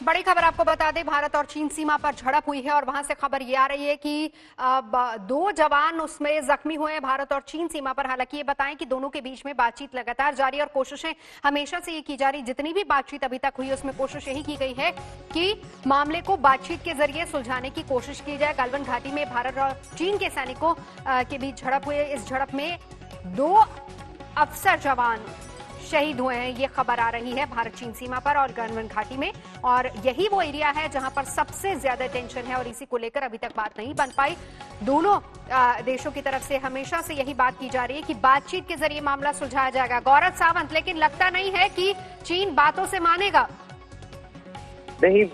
बड़ी खबर आपको बता दें, भारत और चीन सीमा पर झड़प हुई है और वहां से खबर ये आ रही है कि दो जवान उसमें जख्मी हुए हैं भारत और चीन सीमा पर। हालांकि ये बताएं कि दोनों के बीच में बातचीत लगातार जारी और कोशिशें हमेशा से ये की जा रही, जितनी भी बातचीत अभी तक हुई उसमें कोशिश यही की गई है कि मामले को बातचीत के जरिए सुलझाने की कोशिश की जाए। गलवान घाटी में भारत और चीन के सैनिकों के बीच झड़प हुई। इस झड़प में 2 अफसर जवान शहीद हुए हैं, ये खबर आ रही है भारत चीन सीमा पर और गलवान घाटी में। और यही वो एरिया है जहां पर सबसे ज्यादा टेंशन है और इसी को लेकर अभी तक बात नहीं बन पाई। दोनों देशों की तरफ से हमेशा से यही बात की जा रही है कि बातचीत के जरिए मामला सुलझाया जाएगा। गौरव सावंत, लेकिन लगता नहीं है कि चीन बातों से मानेगा। नहीं,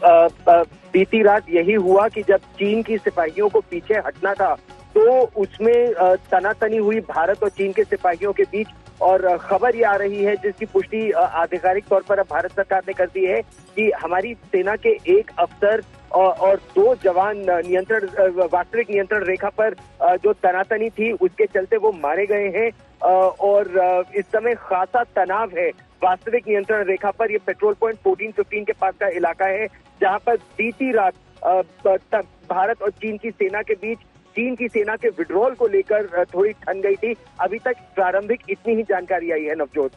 बीती रात यही हुआ कि जब चीन की सिपाहियों को पीछे हटना था तो उसमें तनातनी हुई भारत और चीन के सिपाहियों के बीच। और खबर ये आ रही है जिसकी पुष्टि आधिकारिक तौर पर अब भारत सरकार ने कर दी है कि हमारी सेना के 1 अफसर और 2 जवान वास्तविक नियंत्रण रेखा पर जो तनातनी थी उसके चलते वो मारे गए हैं। और इस समय खासा तनाव है वास्तविक नियंत्रण रेखा पर। ये पेट्रोल पॉइंट 14-15 के पास का इलाका है जहां पर बीती रात भारत और चीन की सेना के बीच चीन की सेना के विड्रॉल को लेकर थोड़ी ठन गई थी। अभी तक प्रारंभिक इतनी ही जानकारी आई है नवजोत।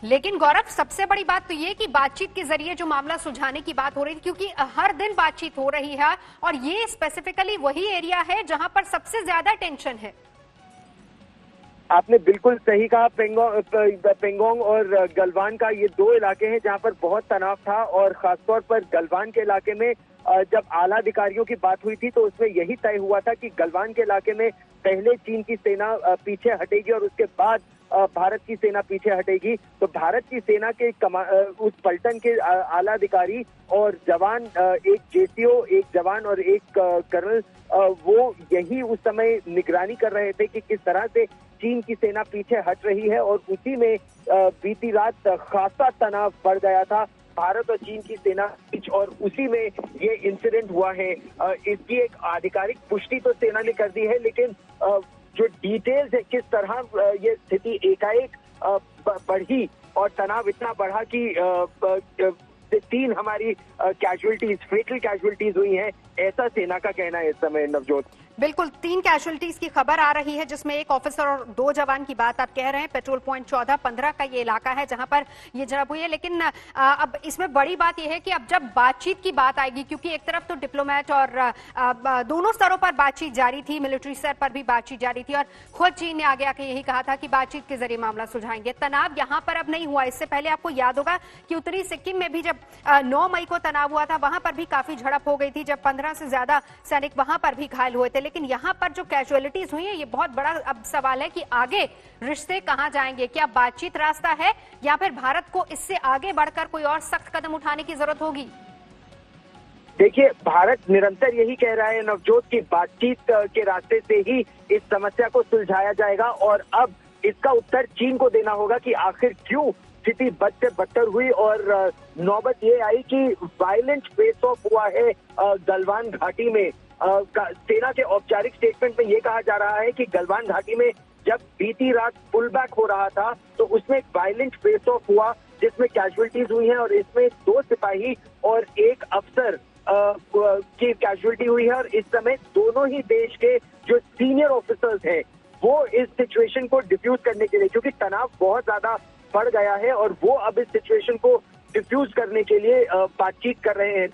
लेकिन गौरव, सबसे बड़ी बात तो ये कि बातचीत के जरिए जो मामला सुलझाने की बात हो रही थी, क्योंकि हर दिन बातचीत हो रही है और ये स्पेसिफिकली वही एरिया है जहां पर सबसे ज्यादा टेंशन है। आपने बिल्कुल सही कहा। पेंगोंग और गलवान का ये 2 इलाके हैं जहां पर बहुत तनाव था। और खासतौर पर गलवान के इलाके में जब आला अधिकारियों की बात हुई थी तो उसमें यही तय हुआ था कि गलवान के इलाके में पहले चीन की सेना पीछे हटेगी और उसके बाद भारत की सेना पीछे हटेगी। तो भारत की सेना के उस पलटन के आला अधिकारी और जवान, एक जेसीओ, एक जवान और एक कर्नल, वो यही उस समय निगरानी कर रहे थे कि किस तरह से चीन की सेना पीछे हट रही है। और उसी में बीती रात खासा तनाव बढ़ गया था भारत और चीन की सेना बीच और उसी में ये इंसिडेंट हुआ है। इसकी एक आधिकारिक पुष्टि तो सेना ने कर दी है, लेकिन जो डिटेल्स है किस तरह ये स्थिति एकाएक बढ़ी और तनाव इतना बढ़ा कि 3 हमारी फेटल कैजुअलिटीज हुई हैं, ऐसा सेना का कहना है इस समय नवजोत। बिल्कुल, 3 कैजुअलिटीज की खबर आ रही है जिसमें 1 ऑफिसर और 2 जवान की बात आप कह रहे हैं। पेट्रोल पॉइंट 14-15 का ये इलाका है जहां पर ये झड़प हुई है। लेकिन अब इसमें बड़ी बात यह है कि अब जब बातचीत की बात आएगी, क्योंकि एक तरफ तो डिप्लोमेट और दोनों स्तरों पर बातचीत जारी थी, मिलिट्री स्तर पर भी बातचीत जारी थी और खुद चीन ने आगे आके यही कहा था कि बातचीत के जरिए मामला सुलझाएंगे। तनाव यहाँ पर अब नहीं हुआ। इससे पहले आपको याद होगा कि उत्तरी सिक्किम में भी जब 9 मई को तनाव हुआ था, वहां पर भी काफी झड़प हो गई थी, जब 15 से ज्यादा सैनिक वहां पर भी घायल हुए थे। लेकिन यहाँ पर जो कैजुअलिटीज हुई है, ये बहुत बड़ा अब सवाल है कि आगे रिश्ते कहां जाएंगे। क्या बातचीत रास्ता है या फिर भारत को इससे आगे बढ़कर कोई और सख्त कदम उठाने की जरूरत होगी? देखिए, भारत निरंतर यही कह रहा है नवजोत की बातचीत के रास्ते से ही इस समस्या को सुलझाया जाएगा। और अब इसका उत्तर चीन को देना होगा कि आखिर क्यों स्थिति बद से बदतर हुई और नौबत ये आई कि वायलेंट फेस ऑफ हुआ है गलवान घाटी में। सेना के औपचारिक स्टेटमेंट में ये कहा जा रहा है कि गलवान घाटी में जब बीती रात पुल बैक हो रहा था तो उसमें एक वायलेंट फेस ऑफ हुआ जिसमें कैजुअलिटीज हुई हैं और इसमें 2 सिपाही और 1 अफसर की कैजुअलिटी हुई है। और इस समय दोनों ही देश के जो सीनियर ऑफिसर्स हैं वो इस सिचुएशन को डिफ्यूज करने के लिए, क्योंकि तनाव बहुत ज्यादा बढ़ गया है और वो अब इस सिचुएशन को डिफ्यूज करने के लिए बातचीत कर रहे हैं।